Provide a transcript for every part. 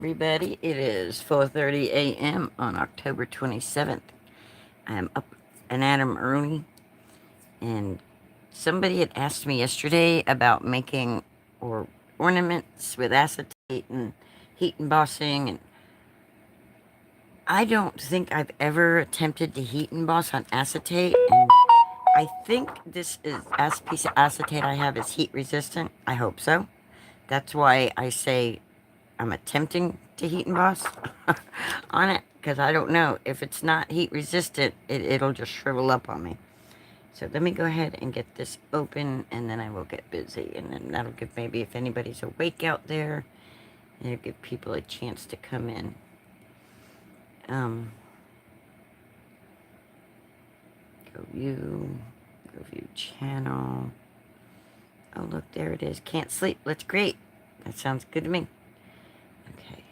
Everybody, it is 4:30 a.m. on October 27th. I am up and at 'em early, and somebody had asked me yesterday about making or ornaments with acetate and heat embossing, and I don't think I've ever attempted to heat emboss on acetate, and I think this piece of acetate I have is heat resistant. I hope so. That's why I say I'm attempting to heat emboss on it, because I don't know. If it's not heat resistant, it'll just shrivel up on me. So let me go ahead and get this open, and then I will get busy. And then that'll give, maybe if anybody's awake out there, it'll give people a chance to come in. Go view channel. Oh, look, there it is. Can't sleep. That's great. That sounds good to me. Okay.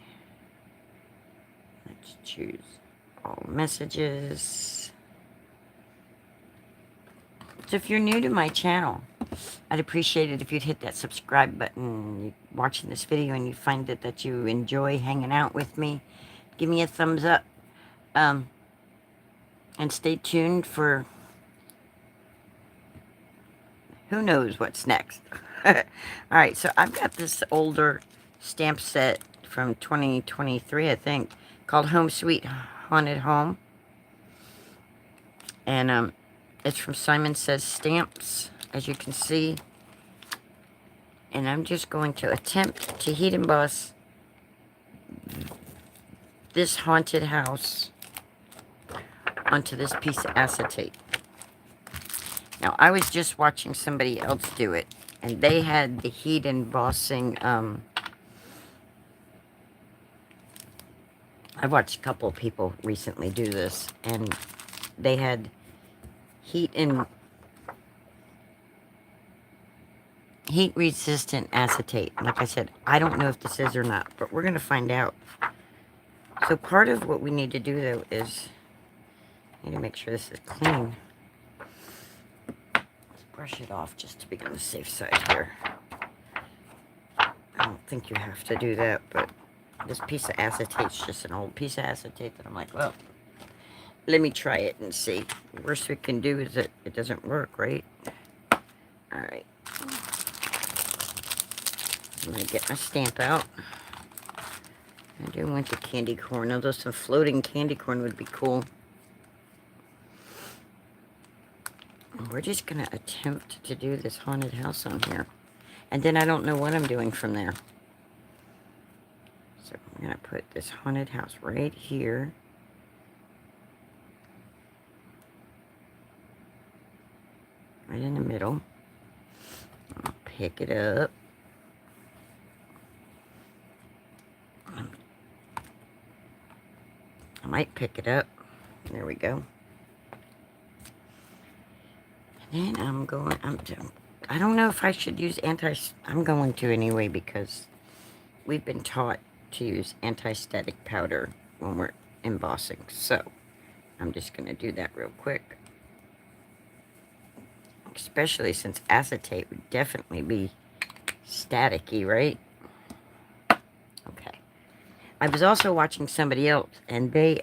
Let's choose all messages. So if you're new to my channel, I'd appreciate it if you'd hit that subscribe button. You're watching this video and you find that you enjoy hanging out with me. Give me a thumbs up. And stay tuned for who knows what's next. Alright, so I've got this older stamp set from 2023, I think, called Home Sweet Haunted Home. And it's from Simon Says Stamps, as you can see. And I'm just going to attempt to heat emboss this haunted house onto this piece of acetate. Now, I was just watching somebody else do it, and they had the heat embossing. I've watched a couple of people recently do this, and they had heat resistant acetate. Like I said, I don't know if this is or not, but we're going to find out. So part of what we need to do, though, is I need to make sure this is clean. Let's brush it off just to be on the safe side here. I don't think you have to do that, but this piece of acetate's just an old piece of acetate that I'm like, well, let me try it and see. The worst we can do is that it doesn't work, right? Alright. I'm going to get my stamp out. I do want the candy corn, although some floating candy corn would be cool. We're just going to attempt to do this haunted house on here. And then I don't know what I'm doing from there. So I'm going to put this haunted house right here. Right in the middle. I'll pick it up. I might pick it up. There we go. And then I don't know if I should use I'm going to anyway, because we've been taught to use anti-static powder when we're embossing. So I'm just going to do that real quick. Especially since acetate would definitely be staticky, right? Okay. I was also watching somebody else, and they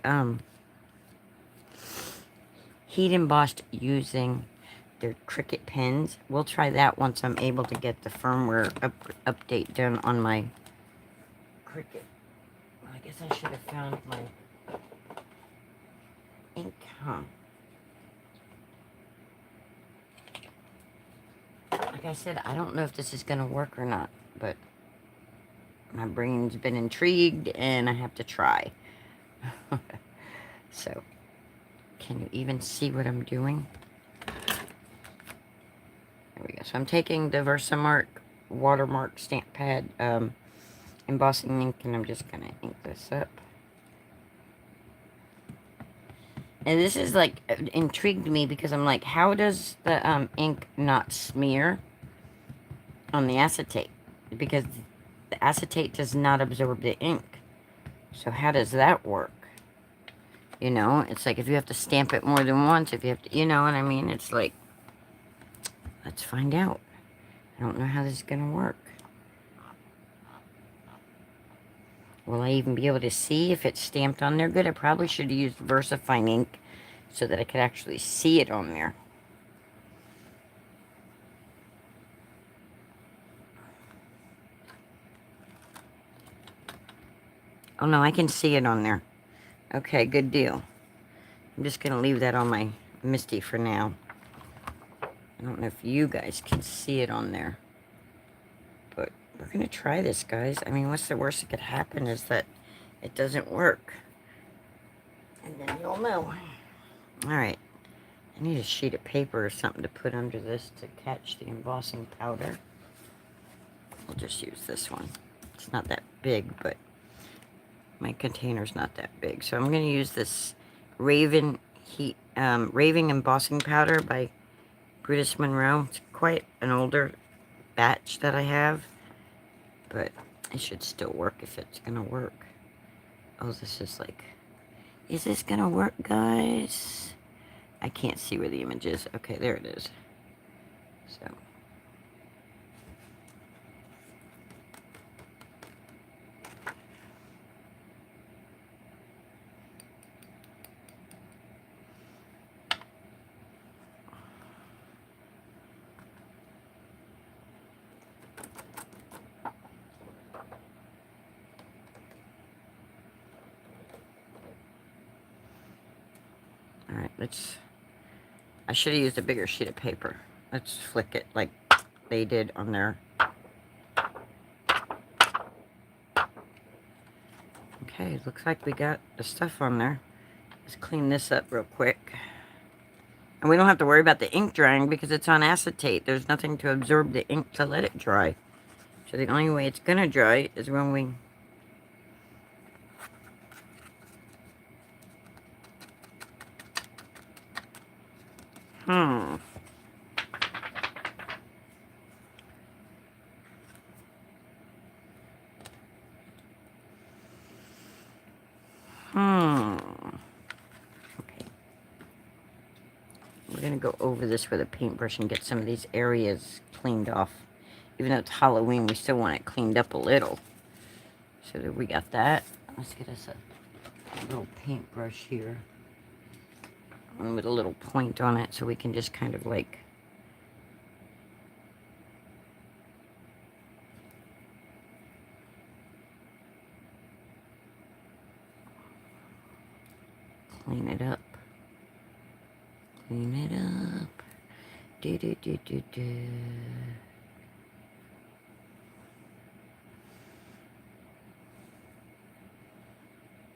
heat embossed using their Cricut pens. We'll try that once I'm able to get the firmware update done on my Cricut. Well, I guess I should have found my ink, huh? Like I said, I don't know if this is going to work or not, but my brain's been intrigued, and I have to try. So, can you even see what I'm doing? There we go. So I'm taking the Versamark watermark stamp pad embossing ink, and I'm just going to ink this up. And this is, like, intrigued me, because I'm like, how does the ink not smear on the acetate? Because the acetate does not absorb the ink. So how does that work? You know, it's like if you have to stamp it more than once, if you have to, you know what I mean? It's like, let's find out. I don't know how this is going to work. Will I even be able to see if it's stamped on there good? I probably should have used VersaFine ink so that I could actually see it on there. Oh no, I can see it on there. Okay, good deal. I'm just going to leave that on my Misty for now. I don't know if you guys can see it on there. But we're going to try this, guys. I mean, what's the worst that could happen is that it doesn't work. And then you'll know. Alright. I need a sheet of paper or something to put under this to catch the embossing powder. I'll just use this one. It's not that big, but my container's not that big. So I'm going to use this Raving embossing powder by Brutus Monroe. It's quite an older batch that I have, but it should still work if it's going to work. Oh, this is like... Is this going to work, guys? I can't see where the image is. Okay, there it is. So... Alright, I should have used a bigger sheet of paper. Let's flick it like they did on their... Okay, looks like we got the stuff on there. Let's clean this up real quick. And we don't have to worry about the ink drying because it's on acetate. There's nothing to absorb the ink to let it dry. So the only way it's going to dry is when we... Okay. We're going to go over this with a paintbrush and get some of these areas cleaned off. Even though it's Halloween, we still want it cleaned up a little. So that we got that. Let's get us a little paintbrush here. One with a little point on it so we can just kind of like... clean it up. Clean it up. Do do do do do.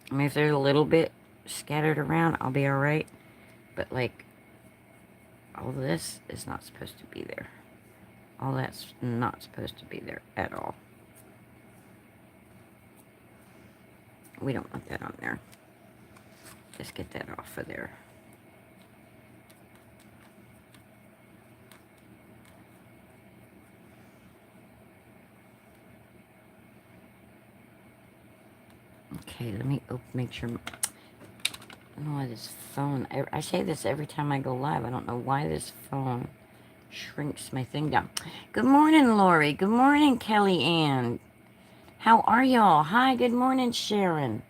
I mean, if there's a little bit scattered around, I'll be alright. But, like, all this is not supposed to be there. All that's not supposed to be there at all. We don't want that on there. Just get that off of there. Okay, let me make sure. I don't know why this phone... I say this every time I go live. I don't know why this phone shrinks my thing down. Good morning, Lori. Good morning, Kelly Ann. How are y'all? Hi, good morning, Sharon.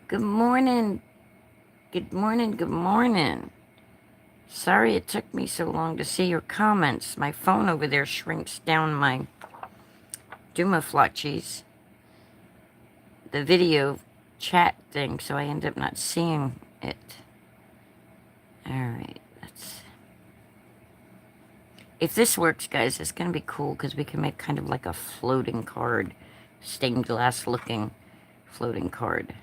Good morning. Good morning, good morning. Sorry it took me so long to see your comments. My phone over there shrinks down my Dumaflotchies, the video chat thing, so I end up not seeing it. Alright, if this works, guys, it's going to be cool because we can make kind of like a floating card. Stained glass looking floating card.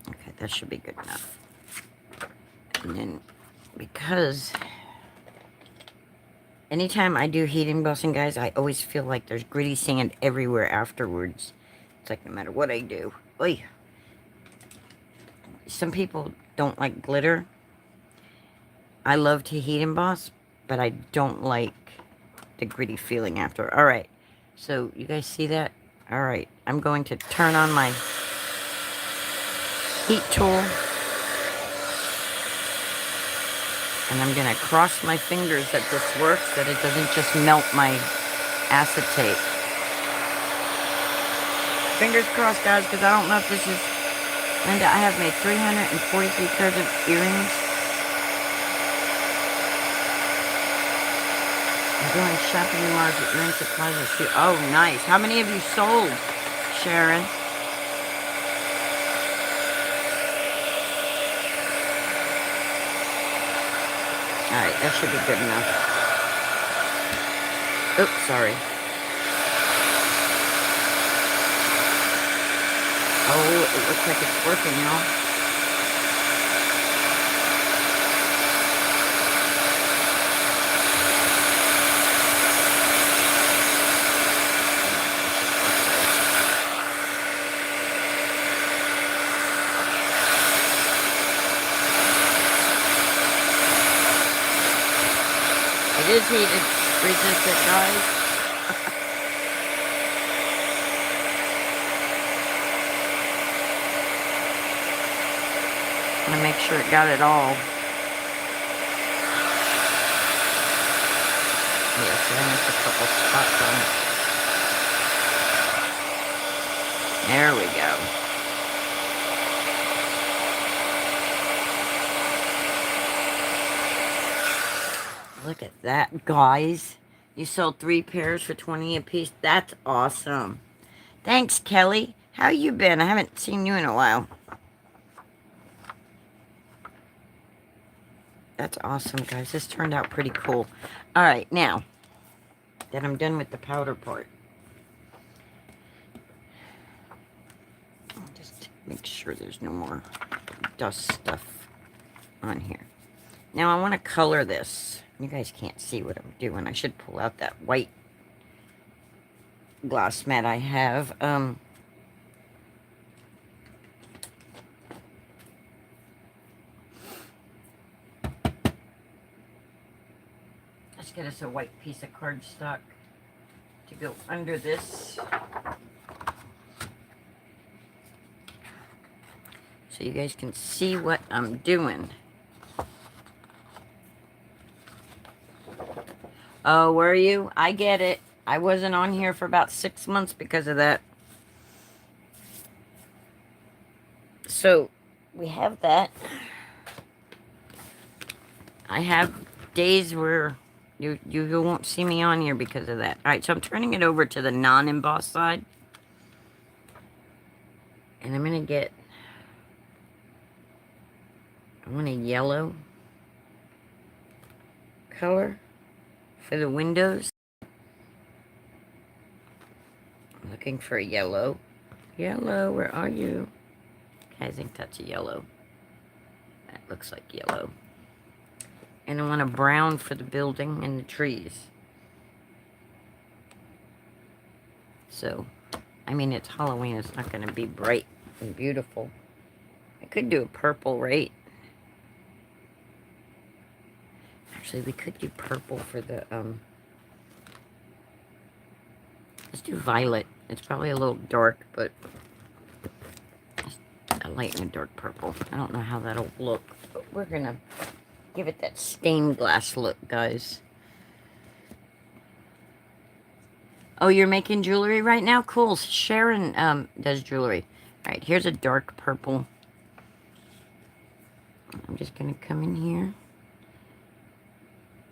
Okay, that should be good enough. And then, because anytime I do heat embossing, guys, I always feel like there's gritty sand everywhere afterwards. It's like no matter what I do. Oy. Some people don't like glitter. I love to heat emboss, but I don't like the gritty feeling after. Alright, so you guys see that? Alright, I'm going to turn on my heat tool. And I'm going to cross my fingers that this works, that it doesn't just melt my acetate. Fingers crossed, guys, because I don't know if this is... Linda, I have made 343 pairs of earrings. I'm going shopping tomorrow at earring supplies and shoe. Oh, nice. How many have you sold, Sharon? Alright, that should be good enough. Oops, sorry. Oh, it looks like it's working, y'all. It is heated resistant, guys. I'm gonna make sure it got it all. Yes, I missed a couple spots on it. There we go. Look at that, guys. You sold 3 pairs for 20 apiece. That's awesome. Thanks, Kelly. How you been? I haven't seen you in a while. That's awesome, guys. This turned out pretty cool. All right, now that I'm done with the powder part, I'll just make sure there's no more dust stuff on here. Now I want to color this. You guys can't see what I'm doing. I should pull out that white gloss mat I have. Let's get us a white piece of cardstock to go under this. So you guys can see what I'm doing. Oh, were you? I get it. I wasn't on here for about 6 months because of that. So, we have that. I have days where you won't see me on here because of that. Alright, so I'm turning it over to the non-embossed side. And I'm going to get... I want a yellow color for the windows. I'm looking for a yellow. Yellow, where are you? I think that's a yellow. That looks like yellow. And I want a brown for the building and the trees. So, I mean, it's Halloween. It's not going to be bright and beautiful. I could do a purple, right? Actually, we could do purple for the, let's do violet. It's probably a little dark, but a light and a dark purple. I don't know how that'll look, but we're gonna give it that stained glass look, guys. Oh, you're making jewelry right now? Cool. Sharon does jewelry. All right, here's a dark purple. I'm just gonna come in here.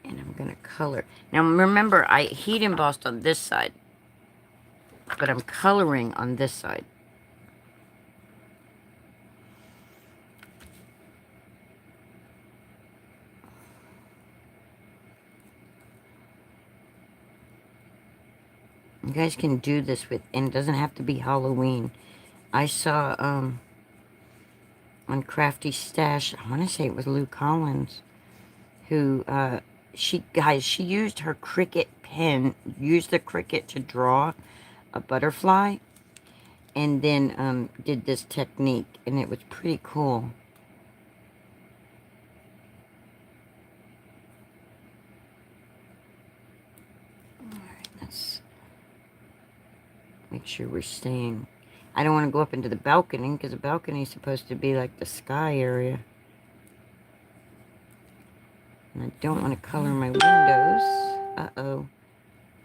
And I'm going to color. Now, remember, I heat embossed on this side. But I'm coloring on this side. You guys can do this with, and it doesn't have to be Halloween. I saw, on Crafty Stash, I want to say it was Lou Collins, who, she used her Cricut pen, used the Cricut to draw a butterfly, and then did this technique, and it was pretty cool. Alright, let's make sure we're staying. I don't want to go up into the balcony, because the balcony is supposed to be like the sky area. And I don't want to color my windows. Uh-oh.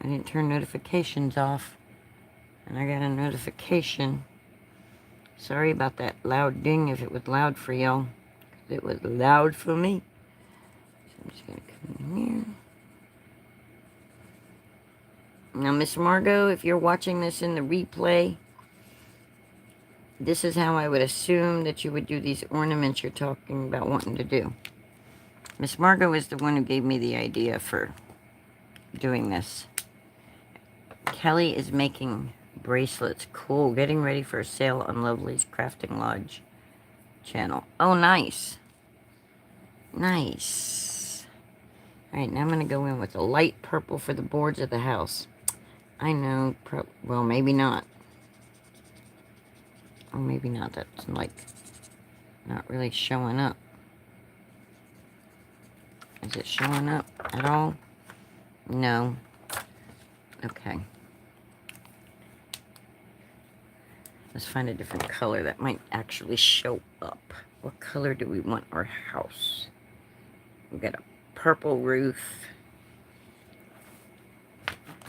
I didn't turn notifications off. And I got a notification. Sorry about that loud ding if it was loud for y'all. It was loud for me. So I'm just going to come in here. Now, Miss Margot, if you're watching this in the replay, this is how I would assume that you would do these ornaments you're talking about wanting to do. Miss Margot is the one who gave me the idea for doing this. Kelly is making bracelets. Cool. Getting ready for a sale on Lovely's Crafting Lodge channel. Oh, nice. Nice. Alright, now I'm going to go in with a light purple for the boards of the house. I know, well, maybe not. Or maybe not. That's, like, not really showing up. Is it showing up at all? No. Okay. Let's find a different color that might actually show up. What color do we want our house? We've got a purple roof.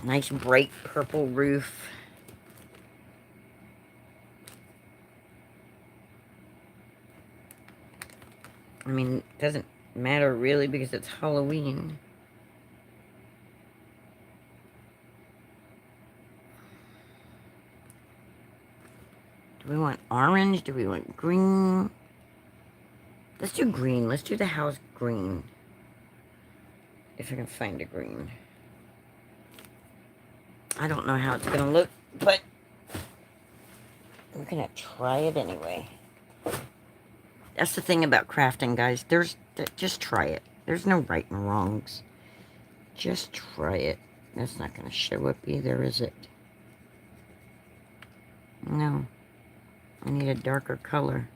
Nice bright purple roof. I mean, it doesn't matter really because it's Halloween. Do we want orange? Do we want green? Let's do green. Let's do the house green. If I can find a green. I don't know how it's going to look, but we're going to try it anyway. That's the thing about crafting, guys. Just try it. There's no right and wrongs. Just try it. That's not going to show up either, is it? No. I need a darker color.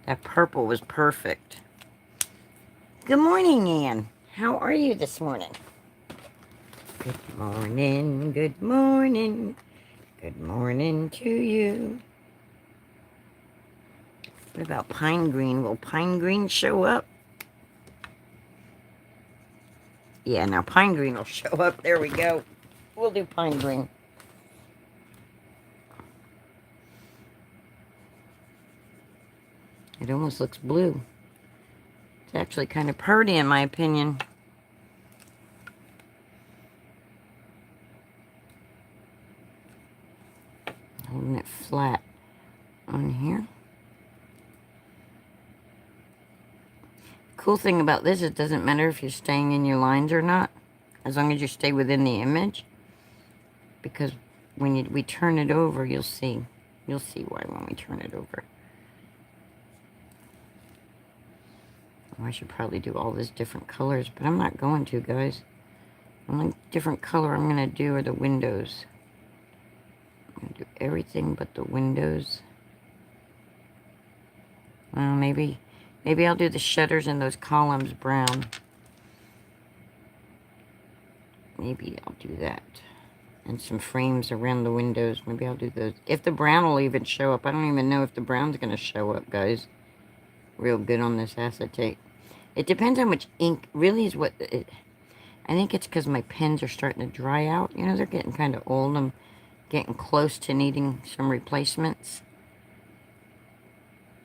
That purple was perfect. Good morning, Ann. How are you this morning? Good morning, good morning. Good morning to you. What about pine green? Will pine green show up? Yeah, now pine green will show up. There we go. We'll do pine green. It almost looks blue. It's actually kind of pretty in my opinion. Holding it flat on here. Cool thing about this, it doesn't matter if you're staying in your lines or not, as long as you stay within the image. Because when we turn it over, you'll see why when we turn it over. Oh, I should probably do all these different colors, but I'm not going to, guys. The only different color I'm going to do are the windows. I'm going to do everything but the windows. Well, maybe I'll do the shutters and those columns brown. Maybe I'll do that. And some frames around the windows. Maybe I'll do those. If the brown will even show up. I don't even know if the brown's going to show up, guys. Real good on this acetate. It depends how much ink really is what it... I think it's because my pens are starting to dry out. You know, they're getting kind of old. I'm getting close to needing some replacements.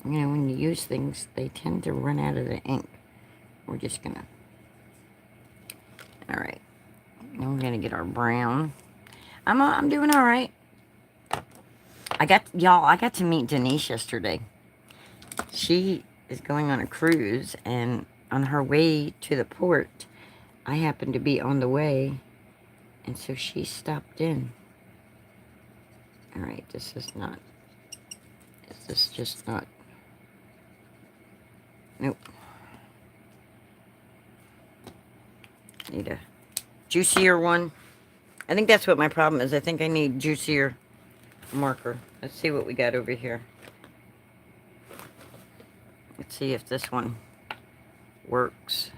You know, when you use things, they tend to run out of the ink. We're just gonna... Alright. Now we're gonna get our brown. I'm doing alright. I got to meet Denise yesterday. She is going on a cruise, and on her way to the port, I happened to be on the way, and so she stopped in. Alright, this is just not... Nope. Need a juicier one. I think that's what my problem is. I think I need juicier marker. Let's see what we got over here. Let's see if this one works.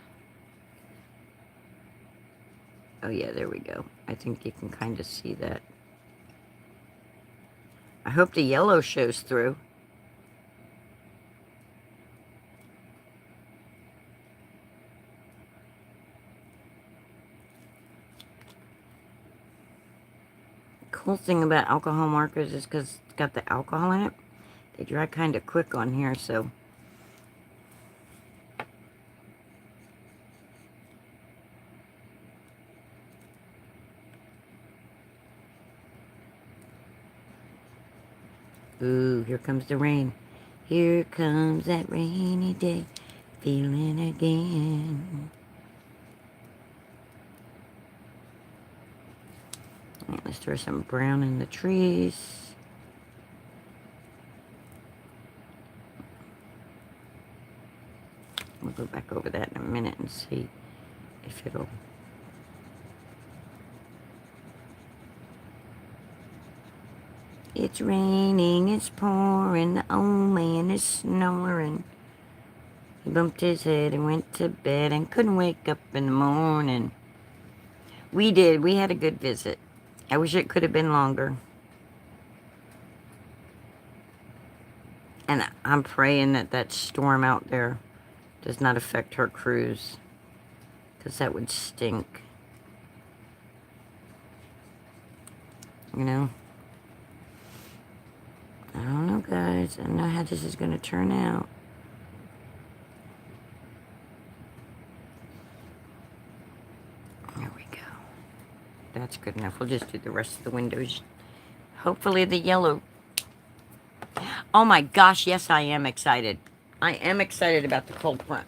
Oh yeah, there we go. I think you can kind of see that. I hope the yellow shows through. cool thing about alcohol markers is because it's got the alcohol in it. They dry kind of quick on here, so. Ooh, here comes the rain. Here comes that rainy day, feeling again. All right, let's throw some brown in the trees. We'll go back over that in a minute and see if it'll... It's raining, it's pouring, the old man is snoring. He bumped his head and went to bed and couldn't wake up in the morning. We did. We had a good visit. I wish it could have been longer. And I'm praying that that storm out there does not affect her cruise, because that would stink. You know? I don't know, guys. I don't know how this is going to turn out. There we go. That's good enough. We'll just do the rest of the windows. Hopefully the yellow... Oh my gosh, yes, I am excited. I am excited about the cold front.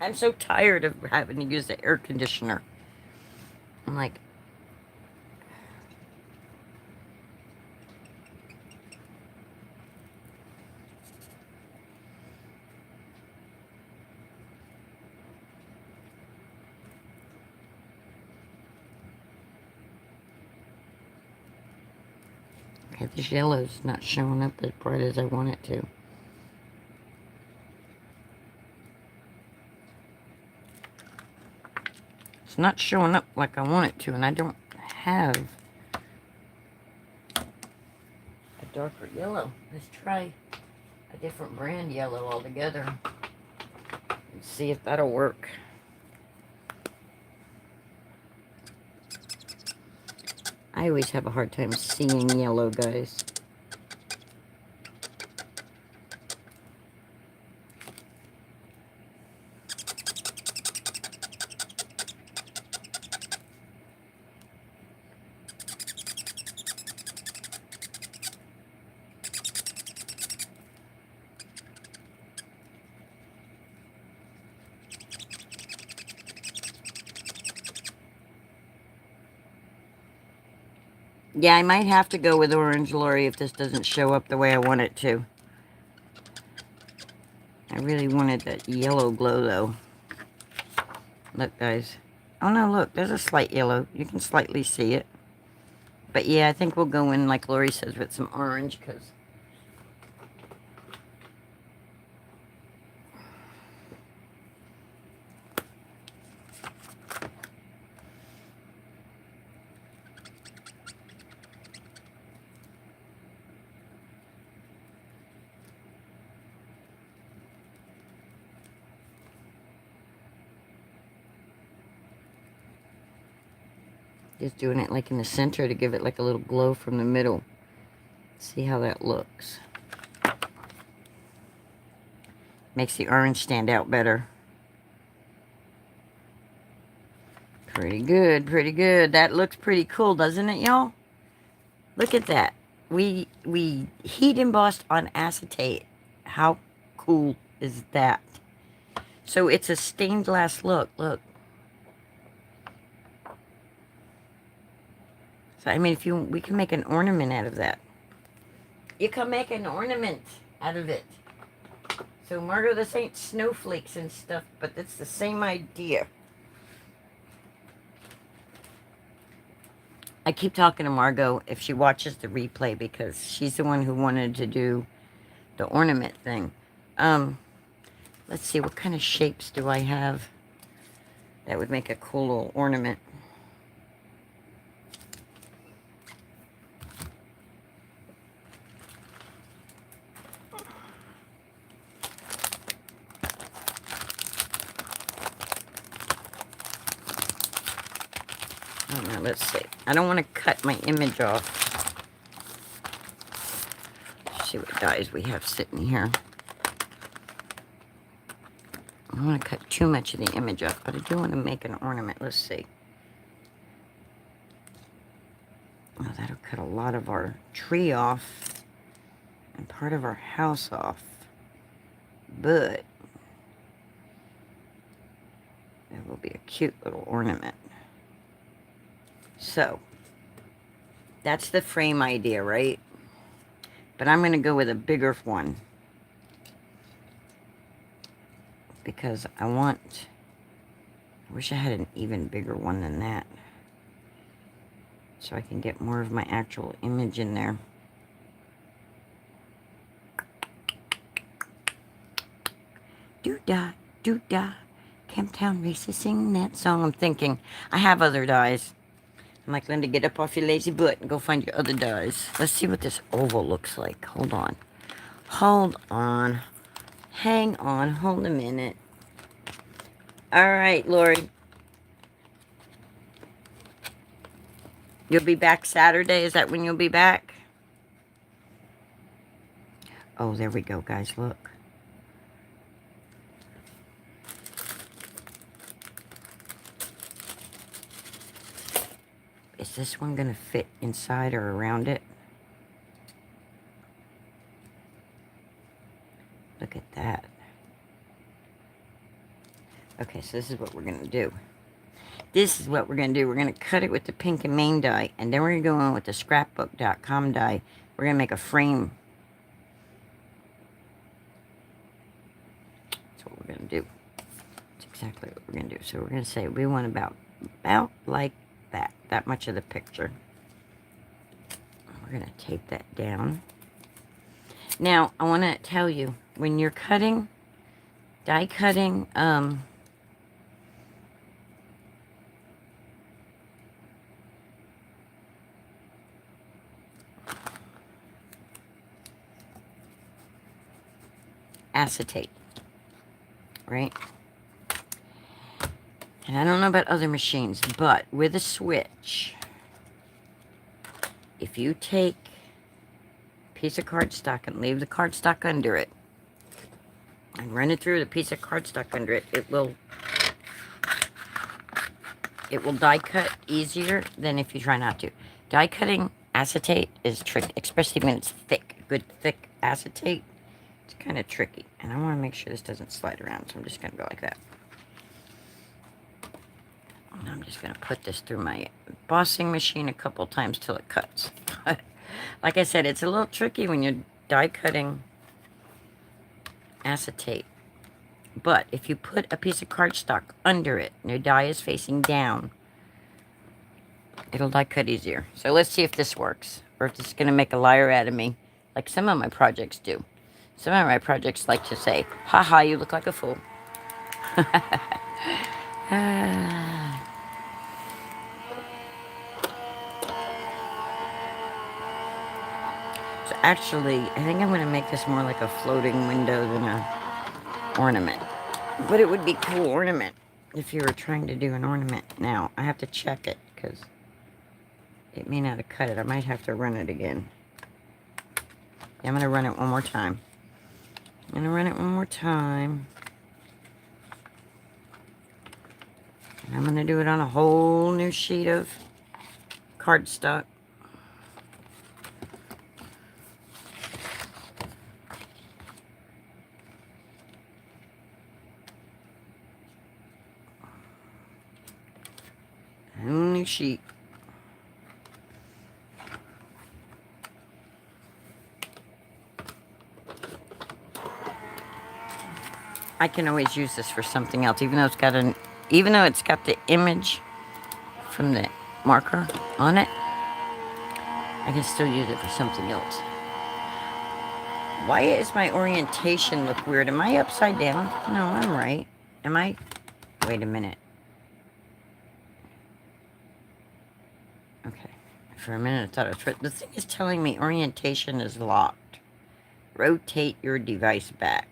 I'm so tired of having to use the air conditioner. I'm like... Okay, this yellow's not showing up as bright as I want it to. It's not showing up like I want it to, and I don't have a darker yellow. Let's try a different brand yellow altogether and see if that'll work. I always have a hard time seeing yellow, guys. Yeah, I might have to go with orange, Lori, if this doesn't show up the way I want it to. I really wanted that yellow glow, though. Look, guys. Oh, no, look. There's a slight yellow. You can slightly see it. But, yeah, I think we'll go in, like Lori says, with some orange, because... Just doing it like in the center to give it like a little glow from the middle. See how that looks. Makes the orange stand out better. Pretty good, pretty good. That looks pretty cool, doesn't it, y'all? Look at that. We heat embossed on acetate. How cool is that? So it's a stained glass look. Look. So, I mean, we can make an ornament out of that. You can make an ornament out of it. So, Margot, this ain't snowflakes and stuff, but it's the same idea. I keep talking to Margot if she watches the replay, because she's the one who wanted to do the ornament thing. Let's see, what kind of shapes do I have that would make a cool little ornament? Oh, now let's see. I don't want to cut my image off. Let's see what dies we have sitting here. I don't want to cut too much of the image off, but I do want to make an ornament. Let's see. Oh, that'll cut a lot of our tree off and part of our house off. But it will be a cute little ornament. So, that's the frame idea, right? But I'm going to go with a bigger one. Because I wish I had an even bigger one than that. So I can get more of my actual image in there. Doo-dah, doo-dah. Camptown Races singing that song. I'm thinking, I have other dies. I'm like, Linda, get up off your lazy butt and go find your other dies. Let's see what this oval looks like. Hold on. Hold on. Hang on. Hold a minute. All right, Lori. You'll be back Saturday? Is that when you'll be back? Oh, there we go, guys. Look. Is this one going to fit inside or around it? Look at that. Okay, so this is what we're going to do. This is what we're going to do. We're going to cut it with the pink and main die, and then we're going to go on with the scrapbook.com die. We're going to make a frame. That's what we're going to do. That's exactly what we're going to do. So we're going to say we want about like that much of the picture. We're going to tape that down. Now, I want to tell you, when you're cutting, die cutting, acetate, right? And I don't know about other machines, but with a switch, if you take a piece of cardstock and leave the cardstock under it, and run it through the piece of cardstock under it, it will die cut easier than if you try not to. Die cutting acetate is tricky, especially when it's thick. Good thick acetate, it's kind of tricky. And I want to make sure this doesn't slide around, so I'm just going to go like that. And I'm just going to put this through my embossing machine a couple times till it cuts. Like I said, it's a little tricky when you're die cutting acetate. But if you put a piece of cardstock under it and your die is facing down, it'll die cut easier. So let's see if this works, or if it's going to make a liar out of me, like some of my projects do. Some of my projects like to say, haha, you look like a fool. So actually, I think I'm going to make this more like a floating window than a ornament. But it would be a cool ornament if you were trying to do an ornament. Now, I have to check it because it may not have cut it. I might have to run it again. Yeah, I'm going to run it one more time. I'm going to run it one more time. And I'm going to do it on a whole new sheet of cardstock. A whole new sheet. I can always use this for something else, even though it's got the image from the marker on it. I can still use it for something else. Why is my orientation look weird? Am I upside down? No, I'm right. Am I? Wait a minute. Okay. For a minute, I thought it was right. The thing is telling me orientation is locked. Rotate your device back.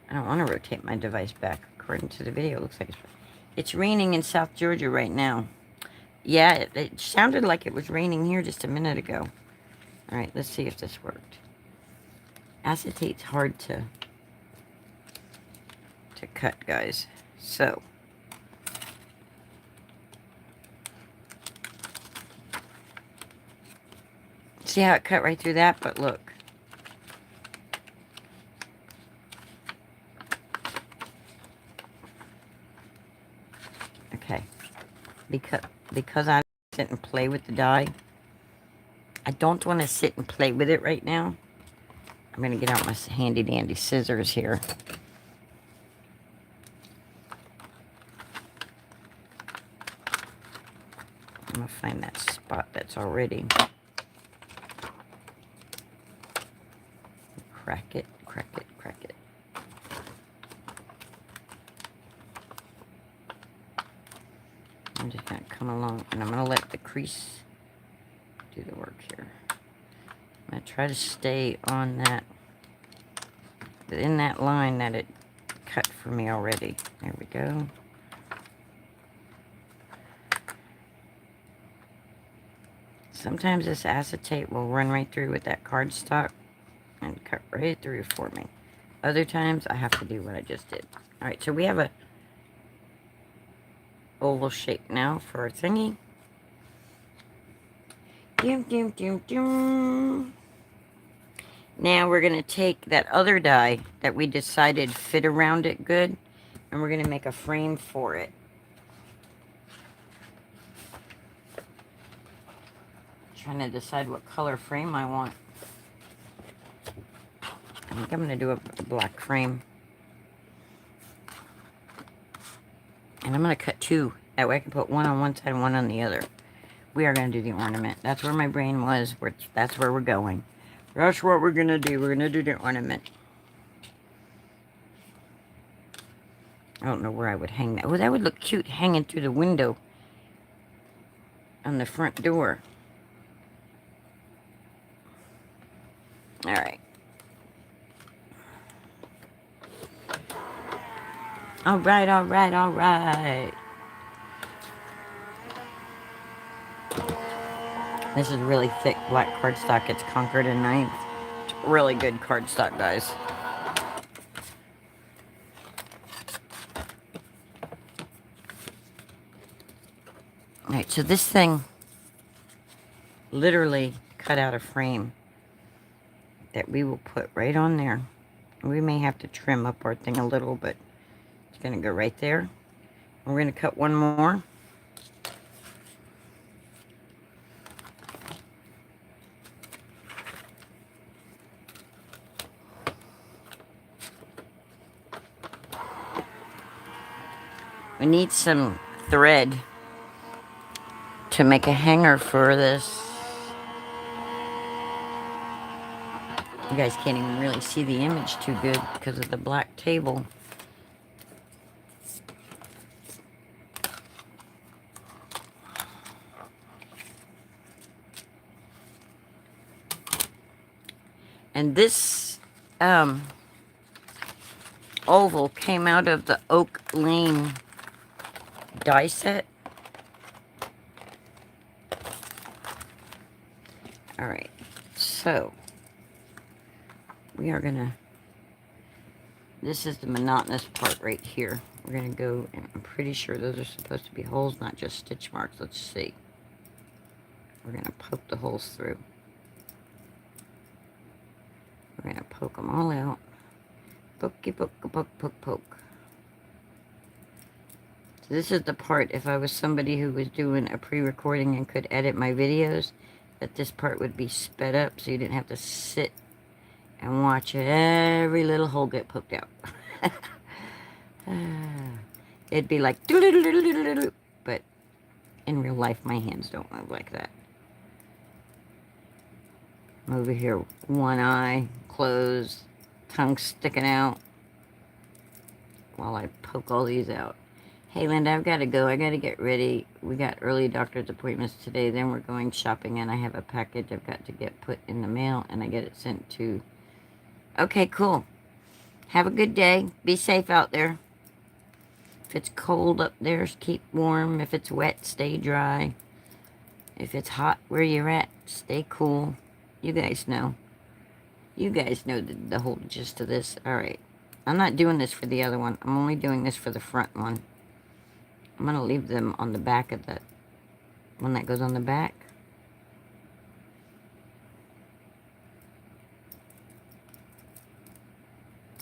I don't want to rotate my device back. According to the video, it looks like it's raining in South Georgia right now. Yeah, it sounded like it was raining here just a minute ago. All right, let's see if this worked. Acetate's hard to cut, guys. So, see how it cut right through that? But look. Okay. Because I sit and play with the dye, I don't want to sit and play with it right now. I'm going to get out my handy dandy scissors here. I'm going to find that spot that's already. Crack it, crack it, crack it. I'm just going to come along and I'm going to let the crease do the work here. I'm going to try to stay on that, within that line that it cut for me already. There we go. Sometimes this acetate will run right through with that cardstock and cut right through for me. Other times I have to do what I just did. Alright, so we have a oval shape now for our thingy. Doom, doom, doom, doom. Now we're going to take that other die that we decided fit around it good, and we're going to make a frame for it. Trying to decide what color frame I want. I think I'm going to do a black frame. And I'm going to cut two. That way I can put one on one side and one on the other. We are going to do the ornament. That's where my brain was. That's where we're going. That's what we're going to do. We're going to do the ornament. I don't know where I would hang that. Oh, that would look cute hanging through the window on the front door. All right. All right, all right, all right. This is really thick black cardstock. It's Concord and 9th. It's really good cardstock, guys. Alright, so this thing literally cut out a frame that we will put right on there. We may have to trim up our thing a little, but it's going to go right there. We're going to cut one more. We need some thread to make a hanger for this. You guys can't even really see the image too good because of the black table. And this oval came out of the Oak Lane die set. Alright, so we are gonna, this is the monotonous part right here. We're gonna go, and I'm pretty sure those are supposed to be holes, not just stitch marks. Let's see. We're gonna poke the holes through. We're gonna poke them all out. Pokey, poke, poke, poke, poke. So this is the part, if I was somebody who was doing a pre-recording and could edit my videos, that this part would be sped up so you didn't have to sit and watch every little hole get poked out. It'd be like, but in real life, my hands don't move like that. I'm over here, one eye closed, tongue sticking out, while I poke all these out. Hey, Linda, I've got to go. I got to get ready. We got early doctor's appointments today. Then we're going shopping, and I have a package I've got to get put in the mail, and I get it sent to... Okay, cool. Have a good day. Be safe out there. If it's cold up there, keep warm. If it's wet, stay dry. If it's hot where you're at, stay cool. You guys know. You guys know the whole gist of this. Alright. I'm not doing this for the other one. I'm only doing this for the front one. I'm going to leave them on the back of the one that goes on the back.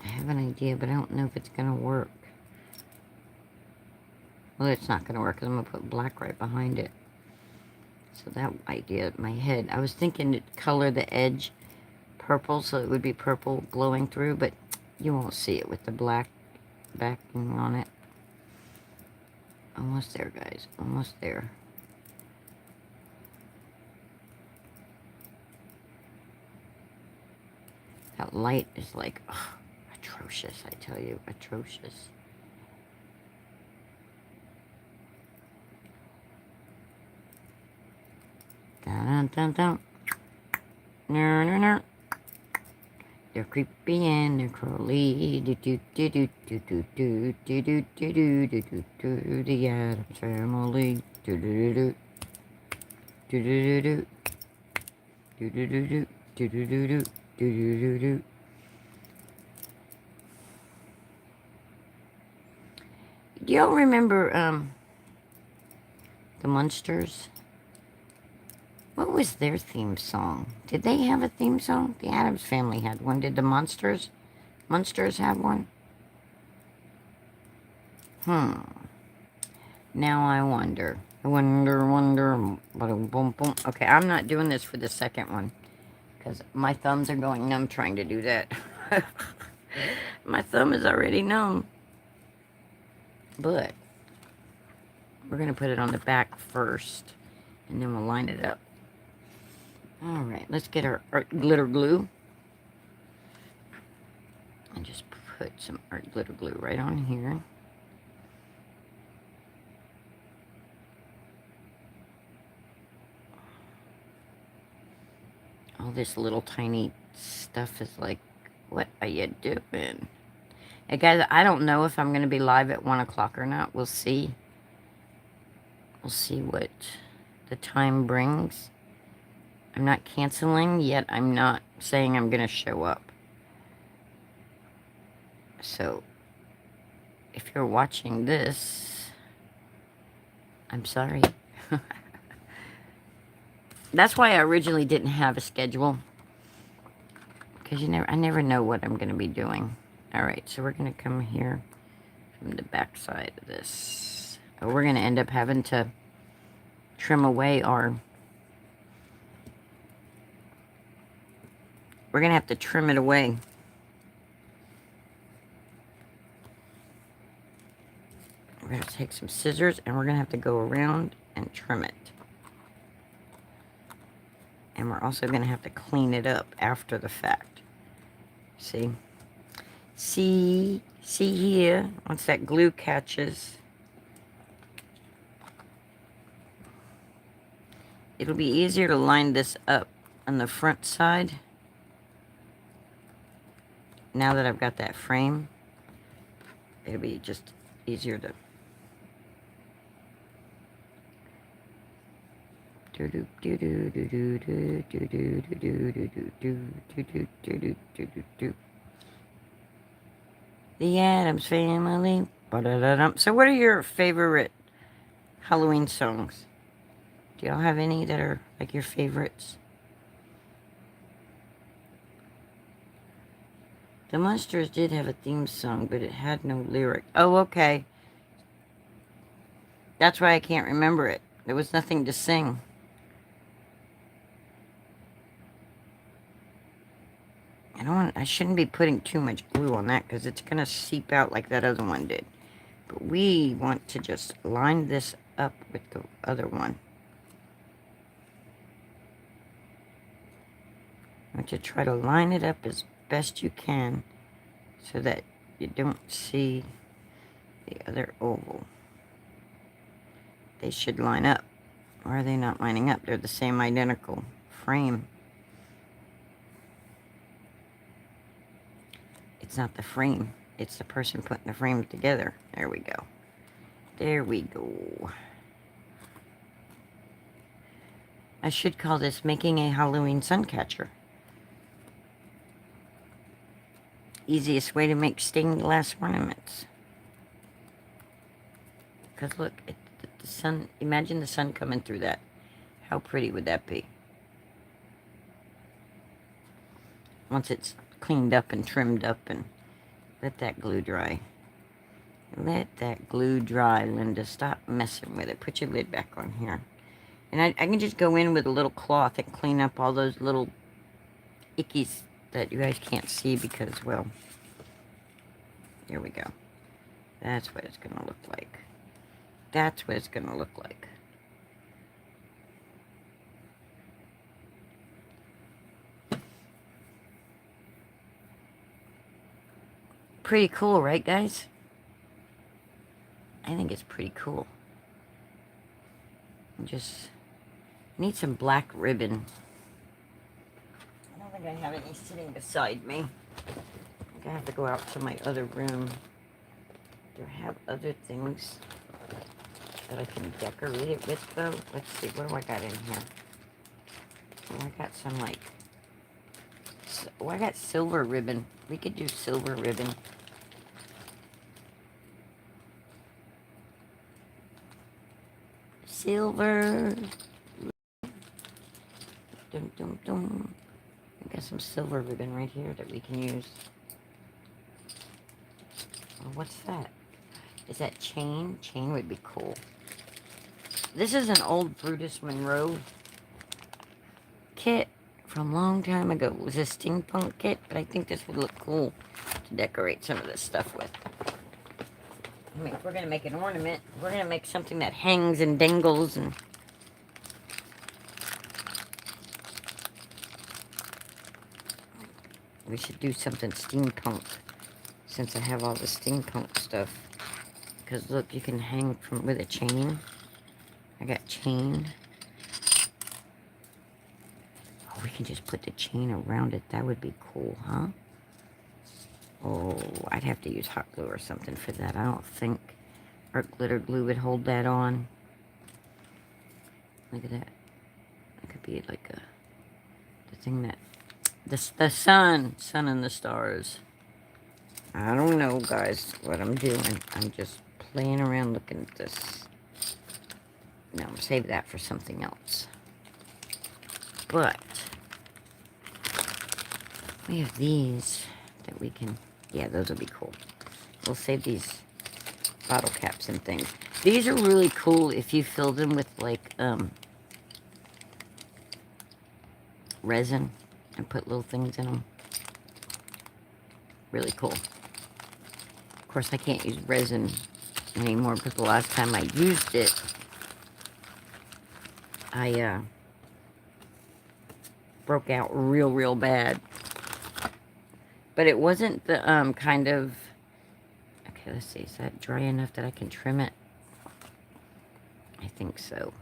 I have an idea, but I don't know if it's going to work. Well, it's not going to work because I'm going to put black right behind it. So that idea in my head. I was thinking to color the edge purple so it would be purple glowing through, but you won't see it with the black backing on it. Almost there, guys. Almost there. That light is like, ugh, atrocious, I tell you. Atrocious. Dun dun dun. No, no, no. They're creepy and they're crawly. Do do do do do do do do do do do do do do. The Addams Family. Do do do do do do do do do do do do do do do do do do. Do y'all remember the Munsters? What was their theme song? Did they have a theme song? The Addams Family had one. Did the Munsters have one? Now I wonder. Wonder. Boom, boom. Okay, I'm not doing this for the second one. Because my thumbs are going numb trying to do that. My thumb is already numb. But we're going to put it on the back first. And then we'll line it up. Alright, let's get our art glitter glue. And just put some art glitter glue right on here. All this little tiny stuff is like, what are you doing? Hey guys, I don't know if I'm going to be live at 1 o'clock or not. We'll see. We'll see what the time brings. I'm not canceling, yet I'm not saying I'm going to show up. So, if you're watching this, I'm sorry. That's why I originally didn't have a schedule. Because I never know what I'm going to be doing. Alright, so we're going to come here from the back side of this. We're going to end up having to trim away our... We're going to have to trim it away. We're going to take some scissors and we're going to have to go around and trim it. And we're also going to have to clean it up after the fact. See? See here, once that glue catches, it'll be easier to line this up on the front side. Now that I've got that frame, it'll be just easier to The Addams Family. So what are your favorite Halloween songs? Do y'all have any that are like your favorites? The Munsters did have a theme song, but it had no lyric. Oh, okay. That's why I can't remember it. There was nothing to sing. I shouldn't be putting too much glue on that because it's going to seep out like that other one did. But we want to just line this up with the other one. I want you to try to line it up as best you can so that you don't see the other oval. They should line up. Or are they not lining up? They're the same identical frame. It's not the frame. It's the person putting the frame together. There we go. There we go. I should call this making a Halloween sun catcher. Easiest way to make stained glass ornaments. Because look, the sun, imagine the sun coming through that. How pretty would that be? Once it's cleaned up and trimmed up, and let that glue dry. Let that glue dry, Linda. Stop messing with it. Put your lid back on here. And I can just go in with a little cloth and clean up all those little ickies that you guys can't see because, well, here we go. That's what it's going to look like. That's what it's going to look like. Pretty cool, right, guys? I think it's pretty cool. Just need some black ribbon. I don't think I have any sitting beside me. I think I have to go out to my other room. Do I have other things that I can decorate it with, though? Let's see, what do I got in here? Oh, I got some, like, I got silver ribbon. We could do silver ribbon. Silver. Dum, dum, dum. I got some silver ribbon right here that we can use. Oh, what's that? Is that chain? Chain would be cool. This is an old Brutus Monroe kit from a long time ago. It was a steampunk kit, but I think this would look cool to decorate some of this stuff with. I mean, if we're going to make an ornament, we're going to make something that hangs and dangles and... We should do something steampunk, since I have all the steampunk stuff. Because look, you can hang from with a chain. I got chain. Oh, we can just put the chain around it. That would be cool, huh? Oh, I'd have to use hot glue or something for that. I don't think art glitter glue would hold that on. Look at that. It could be like the thing that... The sun and the stars. I don't know, guys, what I'm doing. I'm just playing around looking at this. No, I'm save that for something else. But we have these that we can... Yeah, those will be cool. We'll save these bottle caps and things. These are really cool if you fill them with, like, resin and put little things in them. Really cool. Of course, I can't use resin anymore because the last time I used it, I broke out real bad. But it wasn't the kind of... Okay, let's see. Is that dry enough that I can trim it? I think so.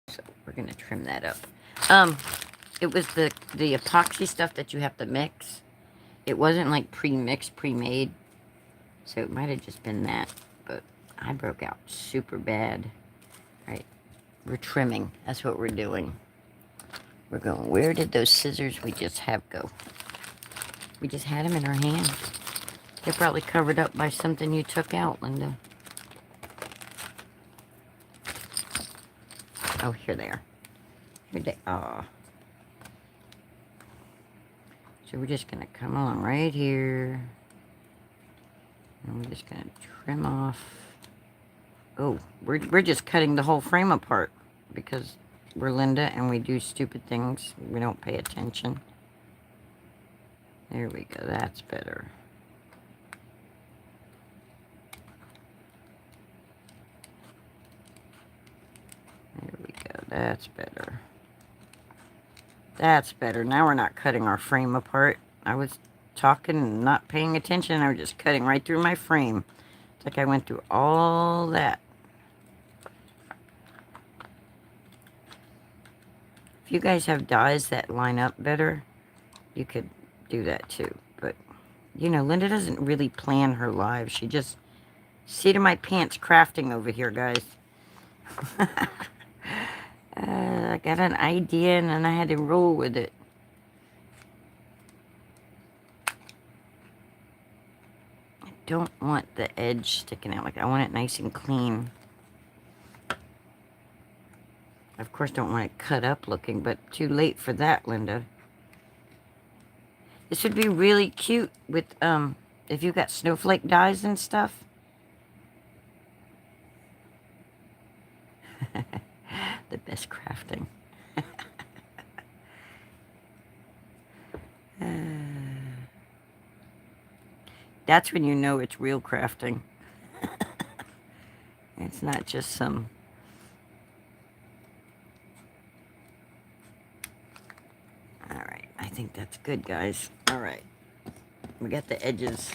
So we're going to trim that up. It was the epoxy stuff that you have to mix. It wasn't like pre-mixed, pre-made. So it might have just been that. But I broke out super bad. Right. We're trimming. That's what we're doing. We're going, where did those scissors we just have go? We just had them in our hand. They're probably covered up by something you took out, Linda. Oh, here they are. Here they are. So we're just going to come on right here. And we're just going to trim off. Oh, we're just cutting the whole frame apart. Because we're Linda and we do stupid things. We don't pay attention. There we go. That's better. There we go. That's better. That's better. Now we're not cutting our frame apart. I was talking and not paying attention. I was just cutting right through my frame. It's like I went through all that. If you guys have dies that line up better, you could do that too. But, you know, Linda doesn't really plan her lives. She just... Seat of my pants crafting over here, guys. I got an idea and then I had to roll with it. I don't want the edge sticking out. Like, I want it nice and clean. Of course, don't want it cut up looking, but too late for that, Linda. This would be really cute with, if you got snowflake dyes and stuff. The best crafting. That's when you know it's real crafting. It's not just some... Alright, I think that's good, guys. Alright. We got the edges.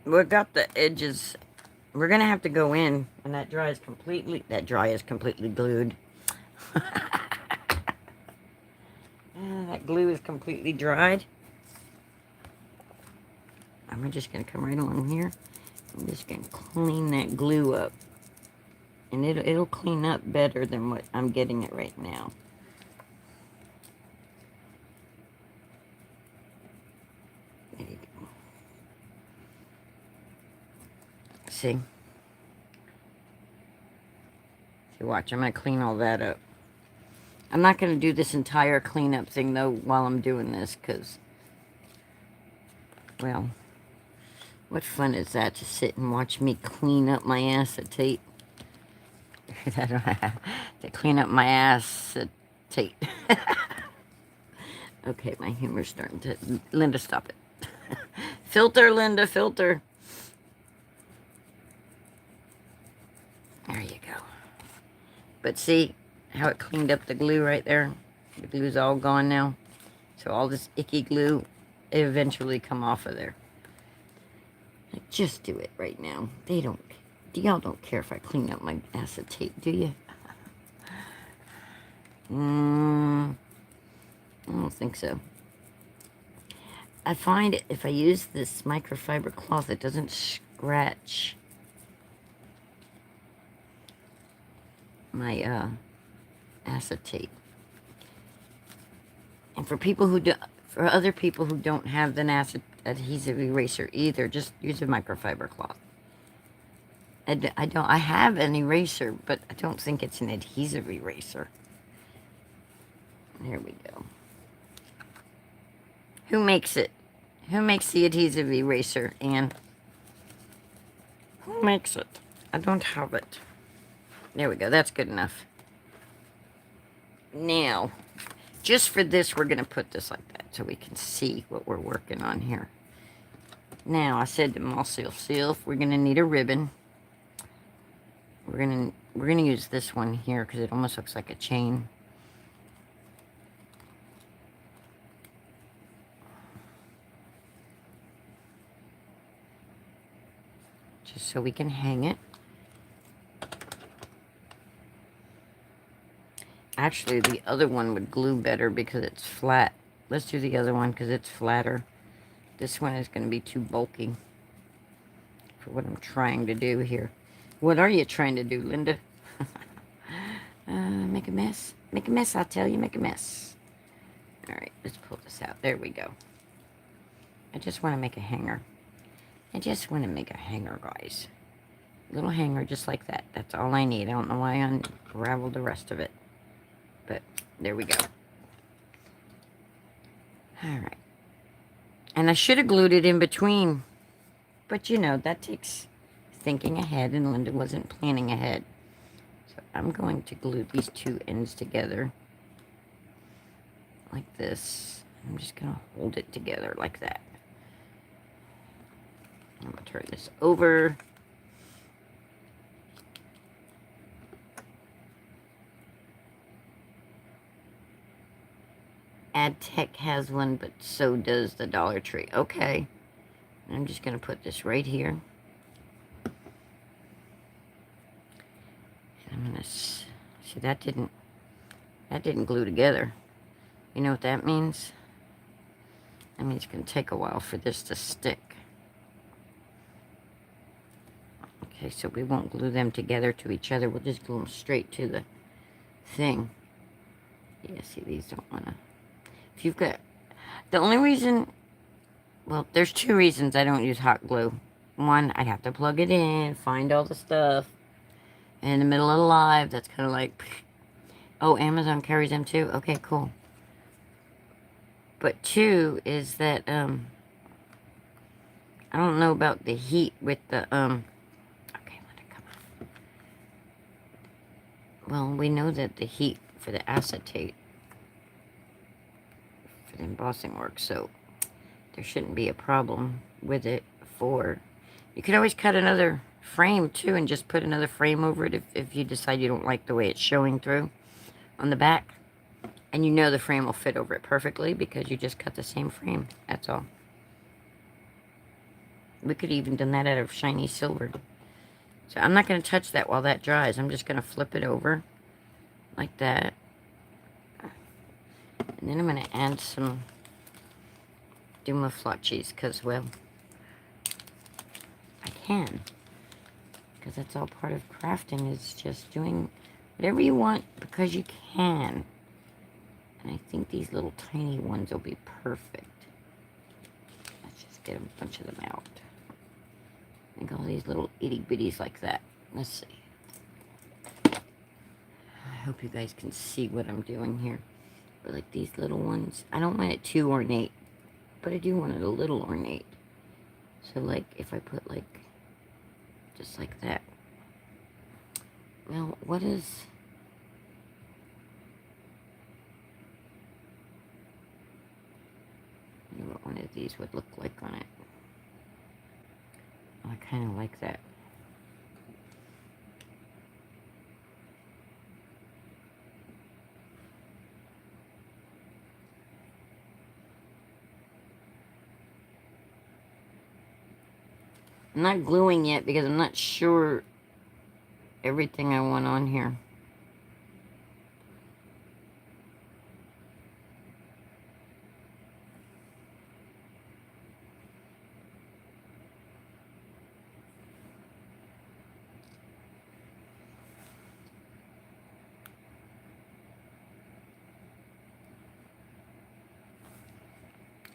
We got the edges. We're gonna have to go in, and that dry is completely glued. That glue is completely dried. I'm just gonna come right along here. I'm just gonna clean that glue up, and it'll clean up better than what I'm getting it right now. There you go. See? See, watch. I'm gonna clean all that up. I'm not gonna do this entire cleanup thing though while I'm doing this, because, well, what fun is that to sit and watch me clean up my acetate? To clean up my acetate. Okay, my humor's starting to... Linda, stop it. Filter, Linda, filter. There you go. But see how it cleaned up the glue right there? The glue's all gone now. So all this icky glue eventually come off of there. Just do it right now. Y'all don't care if I clean up my acetate, do you? I don't think so. I find if I use this microfiber cloth, it doesn't scratch my acetate. And for other people who don't have an adhesive eraser either, just use a microfiber cloth. I have an eraser, but I don't think it's an adhesive eraser. There we go. Who makes it? Who makes the adhesive eraser, Anne? Who makes it? I don't have it. There we go. That's good enough. Now, just for this, we're going to put this like that so we can see what we're working on here. Now, I said to Moss Seal, we're going to need a ribbon. We're gonna use this one here because it almost looks like a chain. Just so we can hang it. Actually, the other one would glue better because it's flat. Let's do the other one because it's flatter. This one is going to be too bulky for what I'm trying to do here. What are you trying to do, Linda? Make a mess. Make a mess, I'll tell you. Make a mess. Alright, let's pull this out. There we go. I just want to make a hanger. I just want to make a hanger, guys. A little hanger just like that. That's all I need. I don't know why I unraveled the rest of it. But there we go. Alright. And I should have glued it in between. But you know, that takes thinking ahead, and Linda wasn't planning ahead. So I'm going to glue these two ends together like this. I'm just going to hold it together like that. I'm going to turn this over. AdTech has one, but so does the Dollar Tree. Okay. I'm just going to put this right here. I'm going to see, that didn't glue together. You know what that means? That means it's going to take a while for this to stick. Okay, so we won't glue them together to each other. We'll just glue them straight to the thing. Yeah, see, these don't want to... If you've got... The only reason... Well, there's two reasons I don't use hot glue. One, I have to plug it in, find all the stuff. In the middle of the live, that's kind of like... Oh, Amazon carries them too? Okay, cool. But two is that, I don't know about the heat with the, okay, let it come on. Well, we know that the heat for the acetate for the embossing work, so there shouldn't be a problem with it for... You could always cut another frame too and just put another frame over it if you decide you don't like the way it's showing through on the back. And you know the frame will fit over it perfectly because you just cut the same frame. That's all. We could even done that out of shiny silver. So I'm not going to touch that while that dries. I'm just going to flip it over like that. And then I'm going to add some Dumaflotches because, well, I can. Because that's all part of crafting, is just doing whatever you want because you can. And I think these little tiny ones will be perfect. Let's just get a bunch of them out. I think all these little itty bitties like that. Let's see. I hope you guys can see what I'm doing here. But like these little ones, I don't want it too ornate, but I do want it a little ornate. So like if I put like, just like that. Well, what is... I wonder what one of these would look like on it. I kind of like that. I'm not gluing yet because I'm not sure everything I want on here.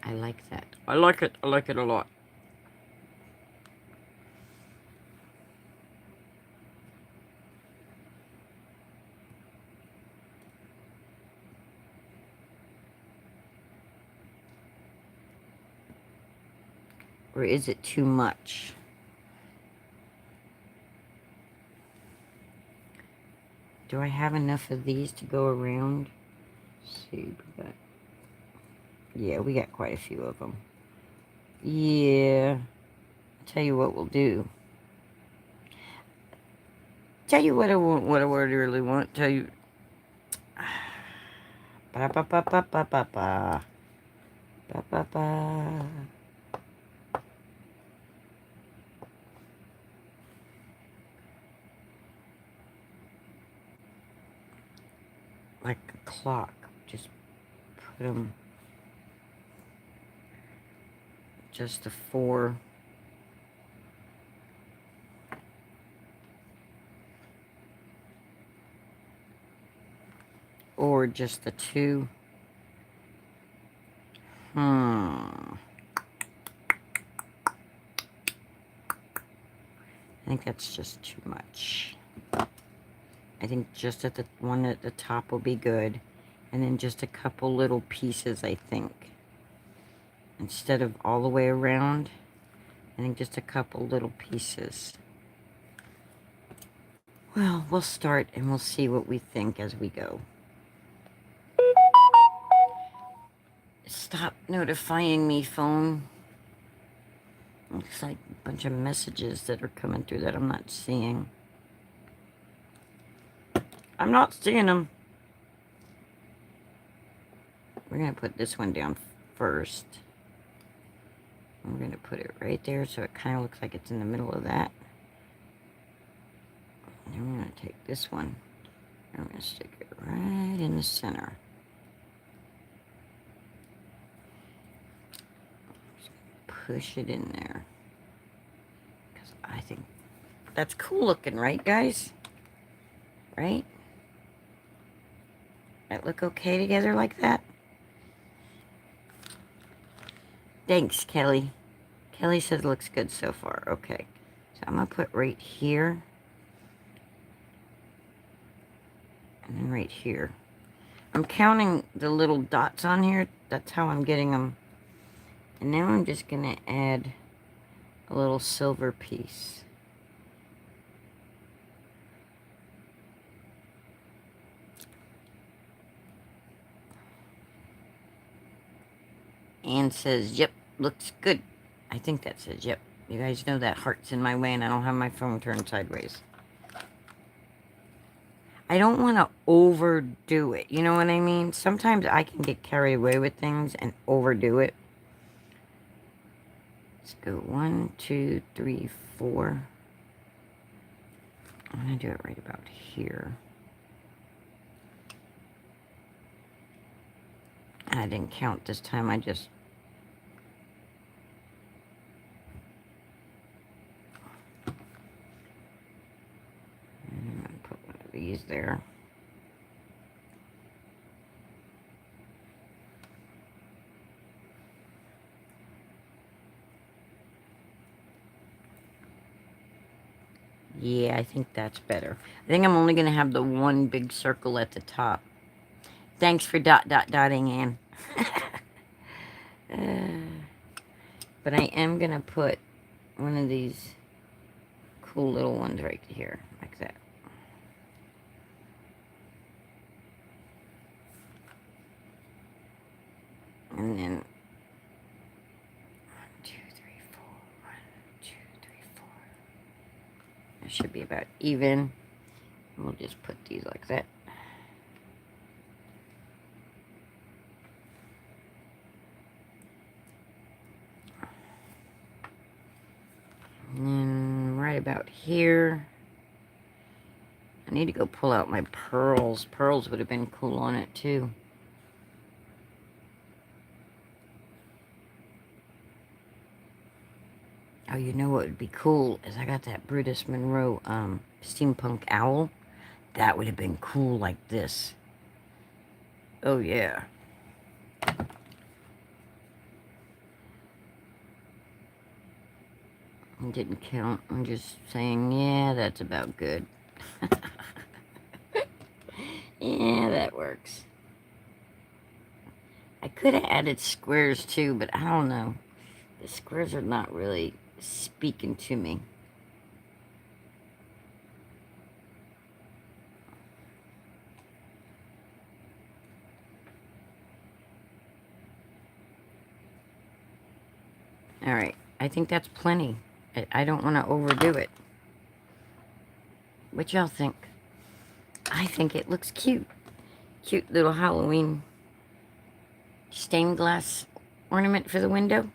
I like that. I like it. I like it a lot. Or is it too much? Do I have enough of these to go around? Let's see, we got... Yeah, we got quite a few of them. Yeah. I'll tell you what we'll do. Tell you what I want, what I really want. Tell you... Ba-ba-ba-ba-ba-ba-ba. Ba-ba-ba. Like a clock. Just put them... Just the 4... Or just the 2. I think that's just too much. I think just at the one at the top will be good. And then just a couple little pieces, I think. Instead of all the way around, I think just a couple little pieces. Well, we'll start and we'll see what we think as we go. Stop notifying me, phone. Looks like a bunch of messages that are coming through that I'm not seeing. I'm not seeing them. We're going to put this one down first. I'm going to put it right there so it kind of looks like it's in the middle of that. And then we're going to take this one. And we're going to stick it right in the center. Push it in there. Because I think That's cool looking, right, guys? Right? That look okay together like that? Thanks, Kelly. Kelly says it looks good so far. Okay. So I'm going to put right here. And then right here. I'm counting the little dots on here. That's how I'm getting them. And now I'm just going to add a little silver piece. Anne says, yep, looks good. I think that says, yep. You guys know that heart's in my way and I don't have my phone turned sideways. I don't want to overdo it. You know what I mean? Sometimes I can get carried away with things and overdo it. Let's go 1, 2, 3, 4. I'm going to do it right about here. I didn't count this time. I just... I'm going to put one of these there. Yeah, I think that's better. I think I'm only going to have the one big circle at the top. Thanks for dotting, Ann. But I am going to put one of these cool little ones right here, like that. And then 1, 2, 3, 4. 1, 2, 3, 4. That should be about even. We'll just put these like that. And then right about here. I need to go pull out my pearls. Pearls would have been cool on it too. Oh, you know what would be cool is I got that Brutus Monroe steampunk owl. That would have been cool like this. Oh yeah. I didn't count. I'm just saying, yeah, that's about good. Yeah, that works. I could have added squares too, but I don't know. The squares are not really speaking to me. Alright, I think that's plenty. I don't want to overdo it. What y'all think? I think it looks cute. Cute little Halloween stained glass ornament for the window.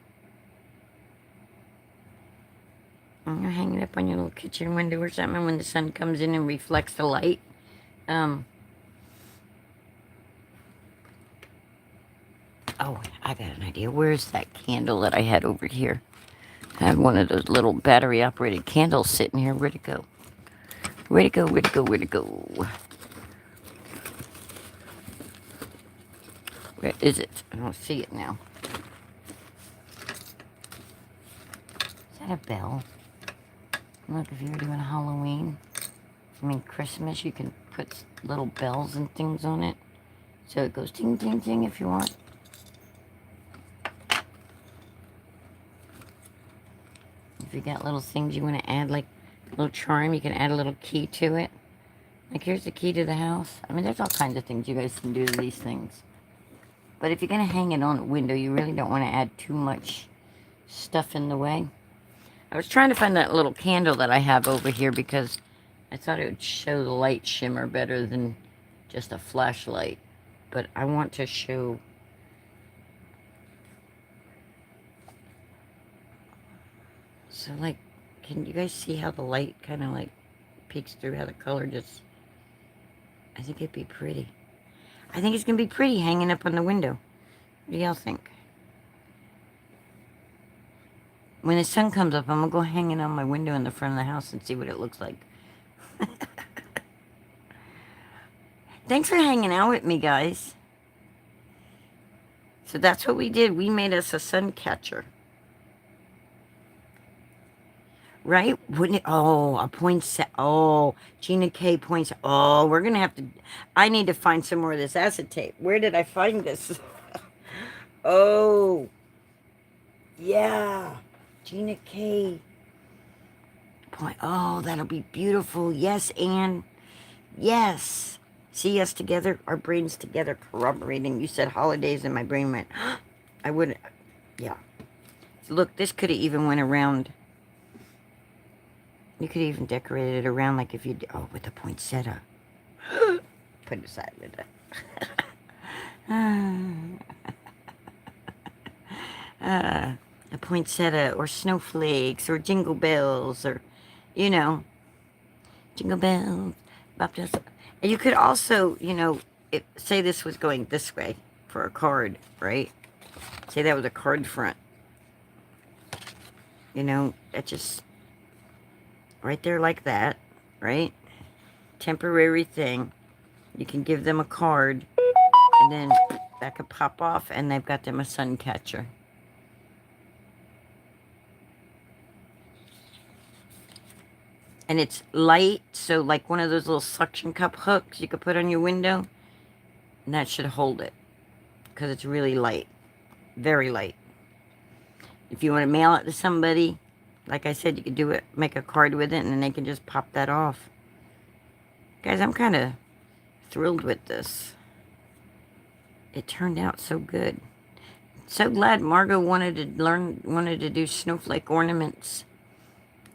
I'm gonna hang it up on your little kitchen window or something when the sun comes in and reflects the light. Oh, I got an idea. Where's that candle that I had over here? I had one of those little battery-operated candles sitting here. Where'd it go? Where'd it go? Where'd it go? Where'd it go? Where is it? I don't see it now. Is that a bell? Look, if you were doing Halloween, Christmas, you can put little bells and things on it. So it goes ting, ting, ting if you want. If you got little things you want to add, like a little charm, you can add a little key to it. Like, here's the key to the house. There's all kinds of things you guys can do to these things. But if you're going to hang it on a window, you really don't want to add too much stuff in the way. I was trying to find that little candle that I have over here because I thought it would show the light shimmer better than just a flashlight. But I want to show... So, like, can you guys see how the light kind of, like, peeks through, how the color just... I think it'd be pretty. I think it's going to be pretty hanging up on the window. What do y'all think? When the sun comes up, I'm going to go hang it on my window in the front of the house and see what it looks like. Thanks for hanging out with me, guys. So that's what we did. We made us a sun catcher. Right? Wouldn't it? Oh, a poinsettia. Oh, Gina K points. Oh, we're going to have to. I need to find some more of this acetate. Where did I find this? Oh, yeah. Gina K. Point. Oh, that'll be beautiful. Yes, Anne. Yes. See us together, our brains together, corroborating. You said holidays, and my brain went, I wouldn't. Yeah. So look, this could have even went around. You could even decorate it around, like if you, oh, with a poinsettia. Put it aside with that. A poinsettia, or snowflakes, or jingle bells, or, you know, jingle bells, Baptist. And you could also, you know, say this was going this way for a card, right? Say that was a card front. You know, that just, right there like that, right? Temporary thing. You can give them a card, and then that could pop off, and they've got them a sun catcher. And it's light, so like one of those little suction cup hooks you could put on your window. And that should hold it, because it's really light. Very light. If you want to mail it to somebody, like I said, you could do it, make a card with it, and then they can just pop that off. Guys, I'm kind of thrilled with this. It turned out so good. So glad Margot wanted to do snowflake ornaments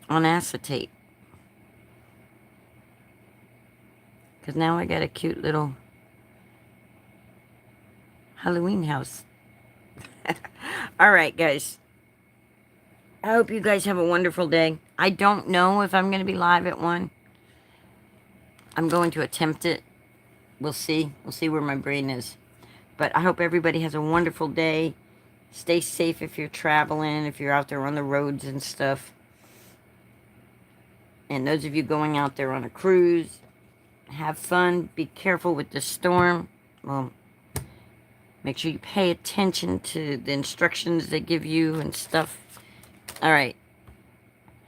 on acetate. Because now I got a cute little Halloween house. All right, guys. I hope you guys have a wonderful day. I don't know if I'm going to be live at 1. I'm going to attempt it. We'll see. We'll see where my brain is. But I hope everybody has a wonderful day. Stay safe if you're traveling, if you're out there on the roads and stuff. And those of you going out there on a cruise, have fun. Be careful with the storm. Well, make sure you pay attention to the instructions they give you and stuff. All right.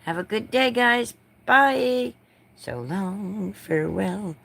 Have a good day, guys. Bye. So long. Farewell.